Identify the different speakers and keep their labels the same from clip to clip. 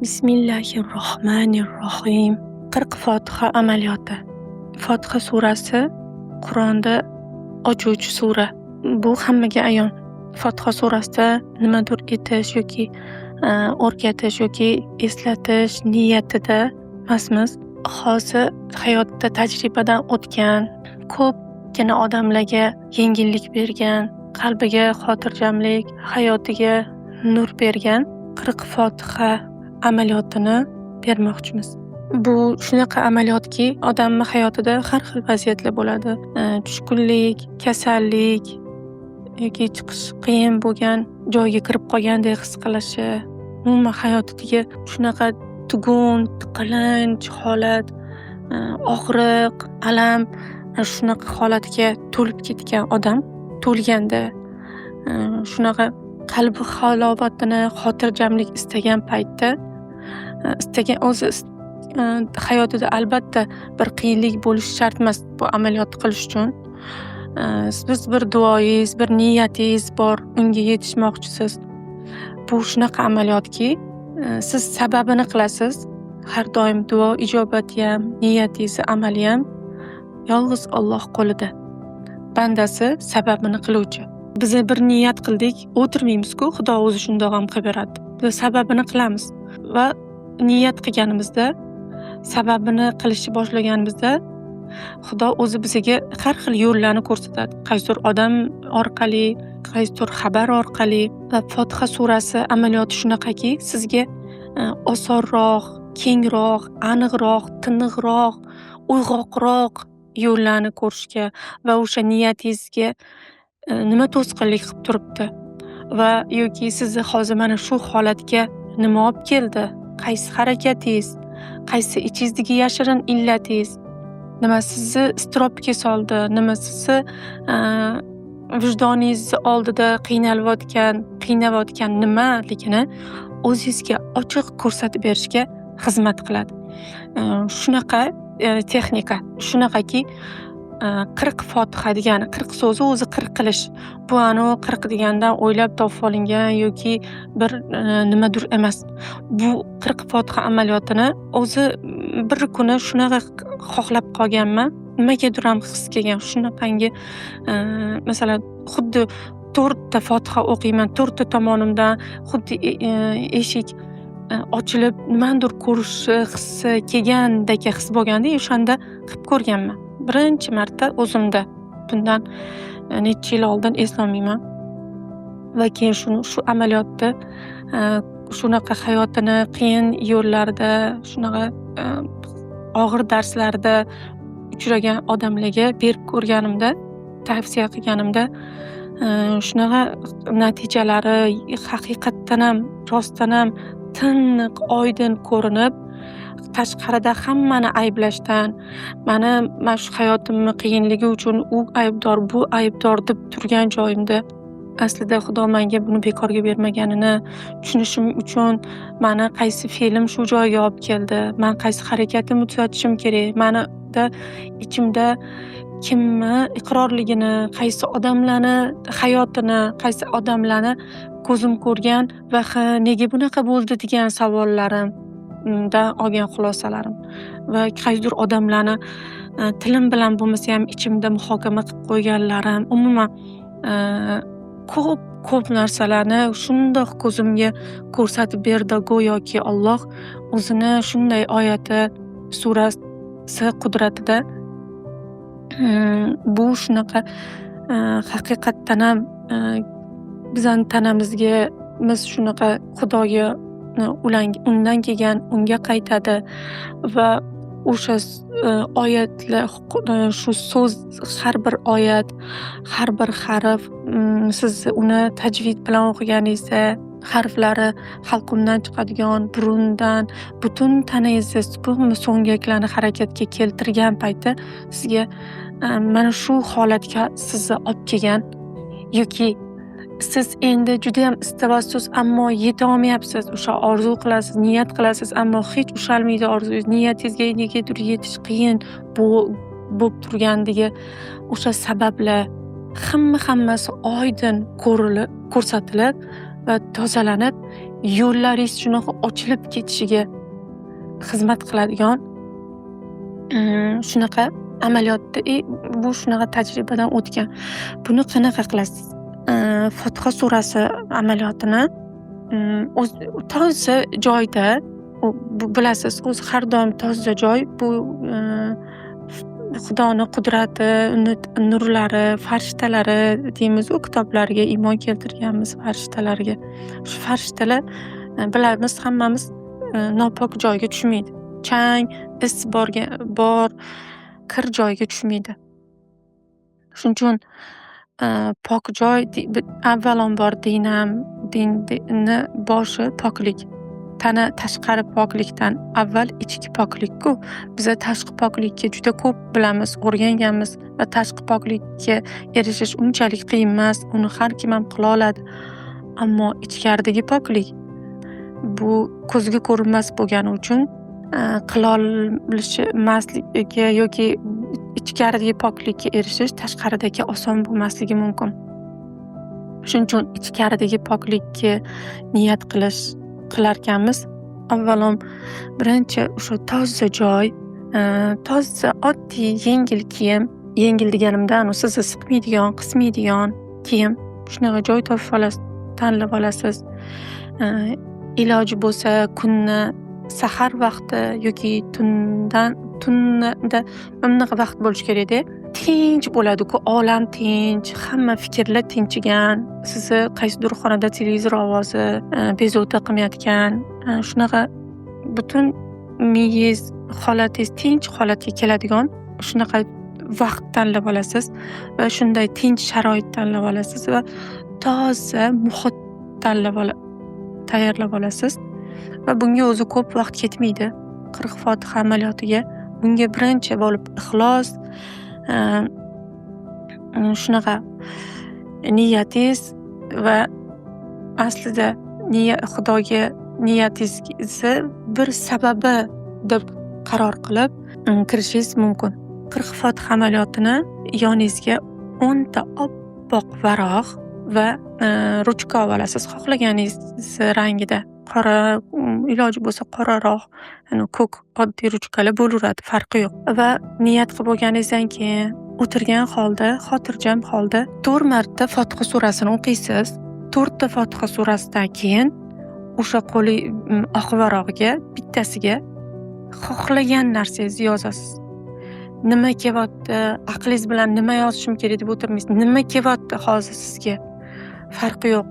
Speaker 1: Bismillahirrohmanirrohim. 40 Fotiha amaliyoti. Fotiha surasi Qur'onda ochuvchi sura. Bu hammaga ayon. Fotiha surasida nimadir etish yoki o'rgatish yoki eslatish niyatida emasmiz. Hozir hayotda tajribadan o'tgan, ko'pgina odamlarga yengillik bergan, qalbiga xotirjamlik, hayotiga nur bergan 40 Fotiha amaliyotini bermoqchimiz. Bu shunaqa amaliyotki, odamning hayotida har xil vaziyatlar bo'ladi. Tushkunlik, kasallik yoki chiqish qiyin bo'lgan joyga kirib qolgandek his qilishi, umuman hayotidagi shunaqa tugun, tiqilinch holat, og'riq, alam shunaqa holatga to'lib ketgan odam to'lganda, shunaqa qalbi halovatini, xotirjamlik istagan paytda hayotida albatta bir qiyinlik bo'lishi shart emas bu amaliyot qilish uchun. Siz bir duoyingiz, bir niyatingiz bor, unga yetishmoqchisiz. Bu shunaqa amaliyotki, siz sababini qilasiz. Har doim duo ijobati ham, niyatingiz amali ham yolg'iz Alloh qo'lida. Bandasi sababini qiluvchi. Biz bir niyat qildik, o'tirmaymiz-ku, Xudo o'zi shundoq ham qilib beradi. Biz sababini qilamiz va niyat qilganimizda, sababini qilishni boshlaganimizda, Xudo o'zi bizga har xil yo'llarni ko'rsatadi. Qaysidir odam orqali, qaysidir xabar orqali va Fotiha surasi amaliyoti shunaqaki, sizga osonroq, kengroq, aniqroq, tiniqroq, uyg'oqroq yo'llarni ko'rishga va o'sha niyatingizga nima to'sqinlik qilib turibdi va yoki sizni hozir mana shu holatga nima olib keldi? Qaysi harakatingiz, qaysi ichingizdagi yashirin illatingiz, nima sizni iztirobga soldi, nima sizni vijdoningiz oldida qiynayotgan nimaligini o'zingizga ochiq ko'rsatib berishga xizmat qiladi. Shunaqa texnika, shunaqaki 40 Fotiha degani 40 so'zi o'zi 40 qilish. Bu 40 degandan o'ylab topib olingan yoki bir nimadir emas. Bu 40 Fotiha amaliyotini o'zi bir kuni shunaqa xohlab qolganman. Nimagadir ham his kelgan. Shunaqangi masalan, xuddi 4 ta Fotiha o'qiyman, 4 ta tomonimdan xuddi eshik ochilib nimadir ko'rishi hissi kelgandek his bo'lganda, o'shanda qilib ko'rganman. Birinchi marta o'zimda. Bundan necha yil oldin eslolmayman. Va keyin shu amaliyotda shunaqa hayotini qiyin yo'llarda, shunaqa og'ir darslarda uchragan odamlarga berib ko'rganimda, tavsiya qilganimda shunaqa natijalari haqiqatdan ham, rostdan ham tiniq, oydin ko'rinib, tashqarida hammani ayblashdan, mana shu hayotimning qiyinligi uchun u aybdor, bu aybdor deb turgan joyimda aslida Xudo menga buni bekorga bermaganini tushunishim uchun mani qaysi fe'lim shu joyga olib keldi, men qaysi harakatimni tuzatishim kerak, menida ichimda kimni iqrorligini, qaysi odamlarni hayotini, qaysi odamlarni ko'zim ko'rgan va nega bunaqa bo'ldi degan savollarimdan olgan xulosalarim va qaysidir odamlarni tilim bilan bo'lmasa ham ichimda muhokama qilib qo'yganlarim, umuman ko'p narsalarni shundoq ko'zimga ko'rsatib berdi, go'yoki Alloh o'zini shunday oyati, surasi qudratida bu shunaqa haqiqatdan ham bizning tanamizga biz shunaqa Xudoga undan kelgan unga qaytadi va o'sha oyatlar, shu so'z, har bir oyat, har bir harf, siz uni tajvid bilan o'qiganingizda harflari halqumdan chiqadigan, burundan, butun tanangizni so'ngaklarni harakatga keltirgan paytda sizga mana shu holatga sizni olib kelgan yoki siz endi juda ham istabasiz, ammo yeta olmayapsiz. O'sha orzu qilasiz, niyat qilasiz, ammo hech ushalmaydi orzungiz. Niyatingizga negadir yetish qiyin bo'lib turgandagi o'sha sabablar hammasi oydin ko'rsatilib va tozalanib, yo'llaringiz shunaqa ochilib ketishiga xizmat qiladigan shunaqa amaliyotda bu shunaqa tajribadan o'tgan. Buni qanaqa qilasiz? Fotiha surasi amaliyotini toza joyda bilasiz, o'zi har doim toza joy bu Xudoni qudrati, nurlari, farishtalari deymiz-ku kitoblariga iymon keltirganmiz farishtalarga. Shu farishtalar bilamiz hammamiz nopok joyga tushmaydi. Chang, is bor, kir joyga tushmaydi. Shuning uchun pok joy avvalambor dinni boshi poklik. Tana tashqari poklikdan avval ichki poklik-ku. Biz tashqi poklikka juda ko'p bilamiz, o'rganganmiz va tashqi poklikka erishish unchalik qiyin emas, uni har kim ham qila oladi. Ammo ichkaridagi poklik bu ko'zga ko'rinmas bo'lgani uchun qila olmasligi yoki ichkaridagi poklikka erishish tashqaridagi oson bo'lmasligi mumkin. Shuning uchun ichkaridagi poklikka niyat qilarkanmiz, avvalom birinchi o'sha toza joy, toza oddiy yengil kiyim, yengil deganimdan sizni siqmaydigan, qismaydigan kiyim, shunaqa joy topib olasiz, tanlab olasiz. Iloji bo'lsa kunni sahar vaqti yoki tunda bunaqa vaqt bo'lishi kerak-da. Tinch bo'ladi-ku, olam tinch, hamma fikrlar tinchigan, sizni qaysidir xonada televizor ovozi bezovta qilmayotgan, shunaqa butun miyangiz, holatingiz tinch holatga keladigan shunaqa vaqt tanlab olasiz va shunday tinch sharoit tanlab olasiz va toza muhit tayyorlab olasiz va bunga o'zi ko'p vaqt ketmaydi. 40 fotiha amaliyotiga bunga birinchi bo'lib ixlos shunaqa niyatingiz va aslida Xudoga niyatingizni bir sababi deb qaror qilib kirishingiz mumkin. 40 fotiha amaliyotini yoningizga 10 ta oppoq varaq va ruchka olasiz, xohlaganingiz rangida. Qora, iloji bo'lsa qoraroq, ko'k oddiy ruchkalar bo'laveradi, farqi yo'q. Va niyat qilib bo'lganingizdan keyin o'tirgan holda, xotirjam holda 4 marta Fotiha surasini o'qiysiz. 4 ta Fotiha surasidan keyin o'sha qo'li oq varog'iga bittasiga xohlagan narsangizni yozasiz. Nima kelyapti, aqlingiz bilan nima yozishim kerak deb o'tirmaysiz. Nima kelyapti hozir sizga? Farqi yo'q.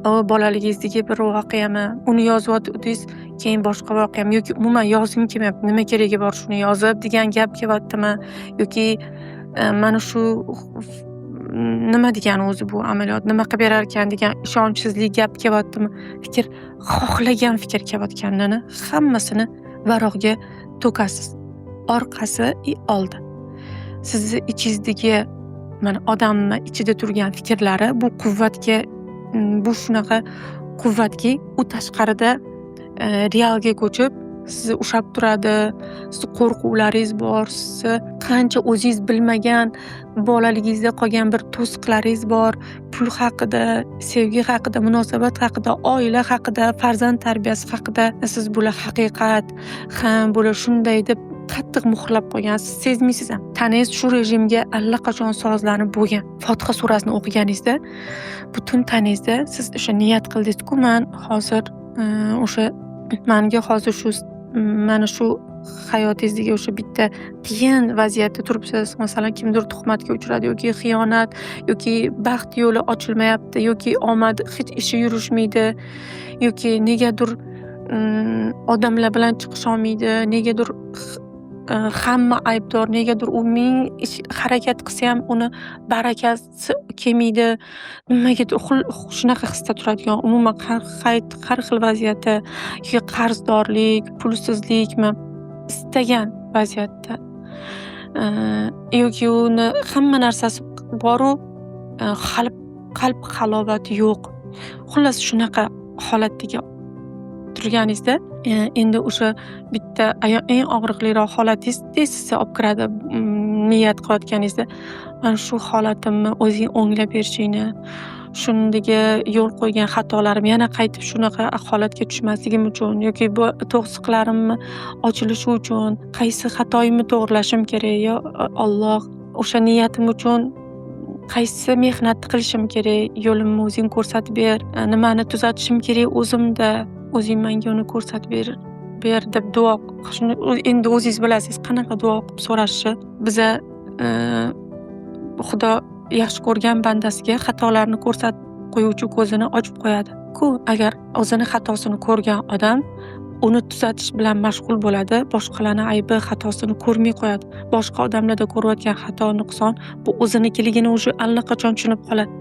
Speaker 1: Bolaligingizdagi bir voqeami, uni yozyapsiz, keyin boshqa voqeami yoki umuman yozgim kelmayapti, nima keragi bor shuni yozib degan gap kelyaptimi yoki mana shu nima degani o'zi bu amaliyot, nima qilib berar ekan degan ishonchsizlik gap kelyaptimi, xohlagan fikr kelayotganini hammasini varaqga to'kasiz. Orqasi oldi. Sizni ichingizdagi mana odamning ichida turgan fikrlari bu quvvatga, bu shunaqa quvvatki, u tashqarida realga ko'chib sizni ushlab turadi. Sizni qo'rquvlaringiz bor, sizni qancha o'zingiz bilmagan bolaligingizda qolgan bir to'siqlaringiz bor. Pul haqida, sevgi haqida, munosabat haqida, oila haqida, farzand tarbiyasi haqida siz bular haqiqat, ham bular shunday deb qattiq muhrlab qo'ygansiz, sezmaysiz ham. Tanangiz shu rejimga allaqachon sozlanib bo'lgan. Fotiha surasini o'qiganingizda butun tanangizda siz o'sha niyat qildingiz-ku, men hozir o'sha menga hozir shu mana shu hayotingizdagi o'sha bitta qiyin vaziyatda turibsiz. Masalan, kimdir tuhmatga uchradi yoki xiyonat yoki baxt yo'li ochilmayapti yoki omad hech ishi yurishmaydi yoki negadir odamlar bilan chiqisha olmaydi, negadir hamma aybdor, negadir u ming harakat qilsa ham uni barakasi kelmaydi. Nimagadir shunaqa hisda turadigan, umuman har xil vaziyatda yoki qarzdorlik, pulsizlikmi istagan vaziyatda yoki uni hamma narsasi bor-u qalb halovati yo'q. Xullas shunaqa holatdagi turganingizda endi o'sha bitta eng og'riqliroq holatingiz sizga olib kiradi. Niyat qilayotganingizda mana shu holatimni o'zing o'nglab berishingni, shundiga yo'l qo'ygan xatolarim yana qaytib shunaqa holatga tushmasligim uchun yoki bu to'siqlarimni ochilishi uchun qaysi xatoyimni to'g'rilashim kerak, yo Alloh, o'sha niyatim uchun qaysi mehnatni qilishim kerak, yo'limni o'zing ko'rsatib ber, nimani tuzatishim kerak o'zimda, o'zing menga uni ko'rsatib ber deb duo. Shuni endi o'zingiz bilasiz qanaqa duo qilib so'rashi. Biza Xudo yaxshi ko'rgan bandasiga xatolarni ko'rsatib qo'yuvchi ko'zini ochib qo'yadi-ku. Agar o'zini xatosini ko'rgan odam uni tuzatish bilan mashg'ul bo'ladi, boshqalarning aybi, xatosini ko'rmay qo'yadi. Boshqa odamlarda ko'rayotgan xato, nuqson bu o'zinikiligini уже allaqachon tushunib qoladi.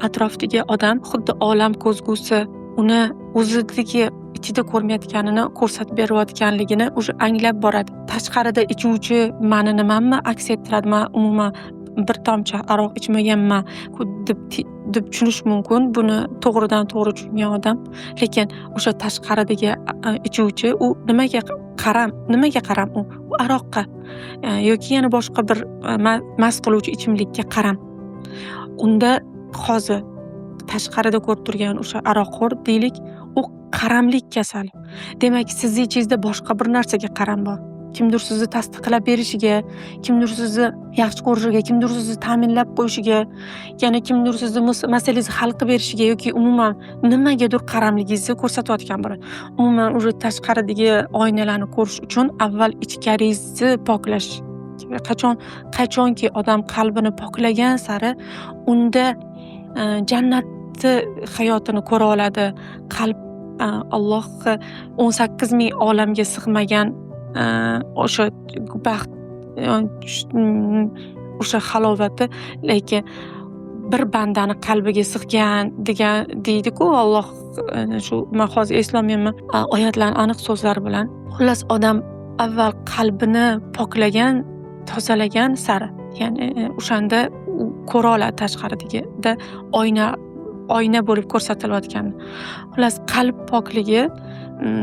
Speaker 1: Atrofdagi odam xuddi olam ko'zgusi, uni o'zidagi ichida ko'rmayotganini ko'rsatib berayotganligini уже anglab boradi. Tashqarida ichuvchi mani nimamni aks ettiradi, men umuman bir tomchi aroq ichmaganman deb tushunish mumkin. Buni to'g'ridan to'g'ri tushungan odam. Lekin o'sha tashqaridagi ichuvchi u nimaga qaram u aroqqa yoki yana boshqa bir mast qiluvchi ichimlikka qaram. Unda hozir tashqarida ko'rib turgan o'sha aroqxo'r deylik, u qaramlik kasali. Demak, sizni ichingizda boshqa bir narsaga qaram bor. Kimdir sizni tasdiqlab berishiga, kimdir sizni yaxshi ko'rishiga, kimdir sizni ta'minlab qo'yishiga, yana kimdir sizni masalangizni hal qilib berishiga yoki umuman nimagadir qaramligingizni ko'rsatayotgan bo'ladi. Umuman уже tashqaridagi oynalarni ko'rish uchun avval ichkaringizni poklash. Qachonki odam qalbini poklagan sari unda jannatni hayotini ko'ra oladi. Qalb Alloh 18 ming olamga sig'magan o'sha baxt, o'sha halovati, lekin bir bandani qalbiga sig'gan degan deydi-ku Alloh. Shu men hozir eslolmayman oyatlarning aniq so'zlari bilan. Xullas, odam avval qalbini poklagan, tozalagan sari, ya'ni o'shanda ko'ra oladi tashqaridagida oyna bo'lib ko'rsatilayotganini. Xullas, qalb pokligi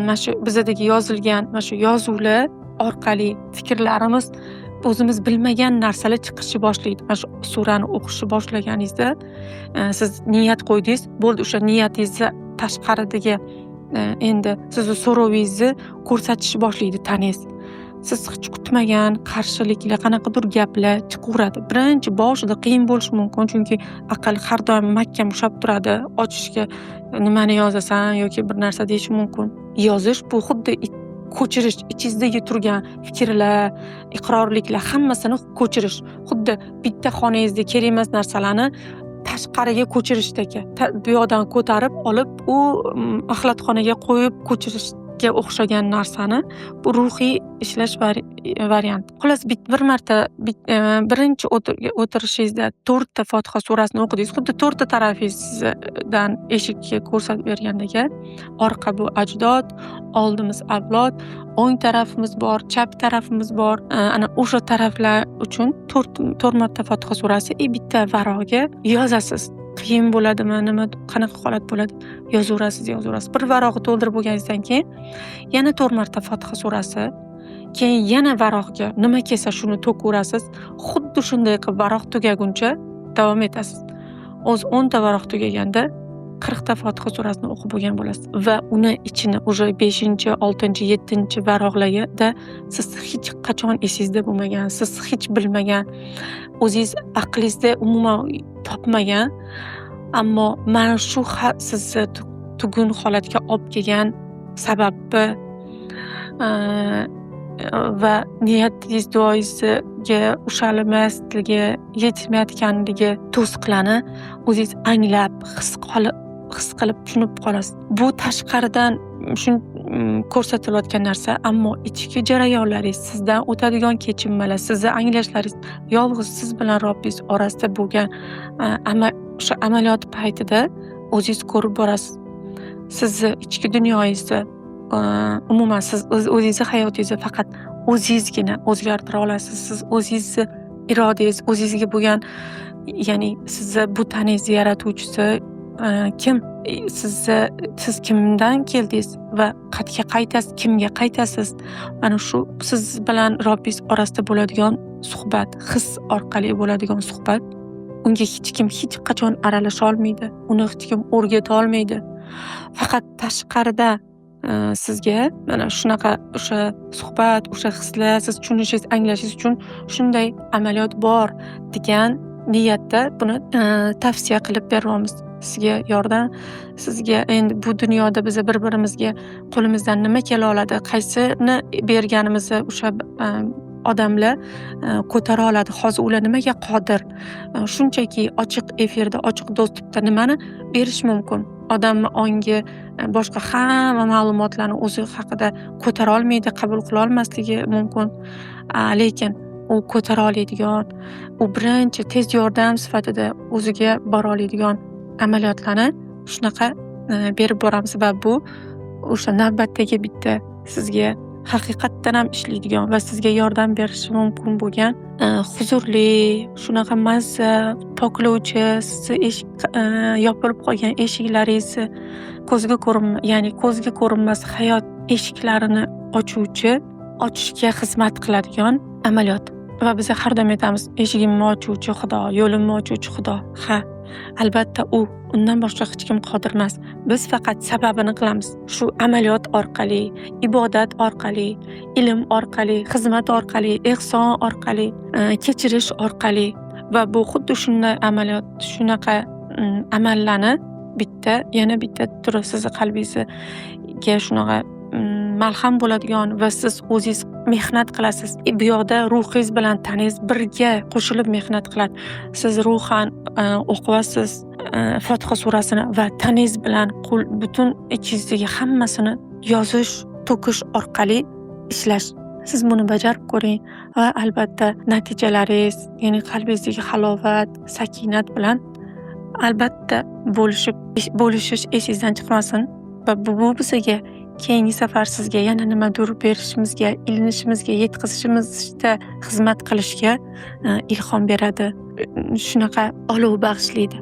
Speaker 1: mana shu bizadagi yozilgan mana shu yozuvlar orqali fikrlarimiz o'zimiz bilmagan narsalar chiqishni boshlaydi. Mana shu surani o'qishni boshlaganingizda siz niyat qo'ydingiz, bo'ldi, o'sha niyatingizni tashqaridagi endi sizni so'rovingizni ko'rsatishni boshlaydi tanangiz. Siz hech kutmagan qarshiliklar, qanaqadir gaplar chiqaveradi. Birinchi boshida qiyin bo'lishi mumkin, chunki aql har doim mahkam ushlab turadi. Ochishga nimani yozasan yoki bir narsa deyish mumkin. Yozish bu xuddi ko'chirish, ichingizdagi turgan fikrlar, iqrorliklar hammasini ko'chirish. Xuddi bitta xonangizda kerak emas narsalarni tashqariga ko'chirishdagi. Bu yoqdan ko'tarib olib, u axlatxonaga qo'yib ko'chirishga o'xshagan narsani bu ruhiy ishlash varianti. Xullas, bir marta birinchi o'tirishingizda 4 ta Fotiha surasini o'qidingiz. Xuddi 4 ta tarafingizdan eshikka ko'rsatib bergandagi, orqa bu ajdod, oldimiz avlod, o'ng tarafimiz bor, chap tarafimiz bor. Ana o'sha taraflar uchun 4 marta Fotiha surasi bitta varaqga yozasiz. Qiyin bo'ladimi, nima, qanaqa holat bo'ladi, yozaverasiz. Bir varaqni to'ldirib bo'lganingizdan keyin yana 4 marta Fotiha surasi, keyin yana varaqga nima kelsa shuni to'kaverasiz. Xuddi shunday qilib varaq tugaguncha davom etasiz. O'z 10 ta varaq tugaganda 40 ta Fotiha surasini o'qib bo'lgan bo'lasiz va uni ichini уже 5-chi, 6-chi, 7-chi varaqlarda siz hech qachon esingizda bo'lmagan, siz hech bilmagan, o'zingiz aqlingizda umuman topmagan, ammo mana shu sizni tugun holatga olib kelgan sababi va niyatingiz, duoingizga ushalmasligi, yetmayotganligi to'siqlarni o'zingiz anglab, his qilib tushunib qolasiz. Bu tashqaridan ko'rsatilayotgan narsa, ammo ichki jarayonlaringiz, sizdan o'tadigan kechinmalar, sizni anglashlaringiz yolg'iz siz bilan Robbingiz orasida bo'lgan o'sha amaliyot paytida o'zingiz ko'rib borasiz. Sizni ichki dunyoyingizni, umuman siz o'zingizni hayotingizni faqat o'zingizgina o'zgartira olasiz. Siz o'zingizni irodangiz, o'zingizga bo'lgan, ya'ni sizni bu tanangizni yaratuvchisi kim? Siz kimdan keldingiz va qayerga qaytasiz, kimga qaytasiz? Mana shu siz bilan Robbingiz orasida bo'ladigan suhbat, his orqali bo'ladigan suhbat unga hech kim hech qachon aralasha olmaydi, uni hech kim o'rgata olmaydi. Faqat tashqarida sizga mana shunaqa o'sha suhbat, o'sha hislar siz tushunishingiz, anglashingiz uchun shunday amaliyot bor degan niyatda buni tavsiya qilib beryapmiz. Sizga yordam, sizga endi bu dunyoda biz bir-birimizga qo'limizdan nima kela oladi, qaysini berganimizni o'sha odamlar ko'tara oladi. Hozir ular nimaga qodir? Shunchaki ochiq efirda, ochiq dostupda nimani berish mumkin? Odamni ongi boshqa hamma ma'lumotlarni o'zi haqida ko'tara olmaydi, qabul qila olmasligi mumkin. Lekin u ko'tara oladigan, u birinchi tez yordam sifatida o'ziga bora oladigan amaliyotlarni shunaqa berib boramiz va bu o'sha navbatdagi bitta sizga haqiqatdan ham ishlaydigan va sizga yordam berishi mumkin bo'lgan huzurli, shunaqa mazza, poklovchi, sizni yopilib qolgan eshiklaringizni ya'ni ko'zga ko'rinmas hayot eshiklarini ochishga xizmat qiladigan amaliyot. Va biz har doim aytamiz, eshigimni ochuvchi Xudo, yo'limni ochuvchi Xudo. Ha, albatta undan boshqa hech kim qodir emas. Biz faqat sababini qilamiz. Shu amaliyot orqali, ibodat orqali, ilm orqali, xizmat orqali, ehson orqali, kechirish orqali va bu xuddi shunday amaliyot, shunaqa amallarni yana bitta turi sizni qalbingizga shunaqa malham bo'ladigan va siz o'zingiz mehnat qilasiz. Bu yoqda ruhingiz bilan taningiz birga qo'shilib mehnat qiladi. Siz ruhan o'qiysiz Fotiha surasini va taningiz bilan butun ichingizdagi hammasini yozish, to'kish orqali ishlash. Siz buni bajarib ko'ring va albatta natijalaringiz, ya'ni qalbingizdagi halovat, sakinat bilan albatta bo'lishish esingizdan chiqmasin va bu bizga keyingi safar sizga yana nimadir berishimizga, ilinishimizga, yetkazishimizda xizmat qilishga ilhom beradi. Shunaqa olov bag'ishlaydi.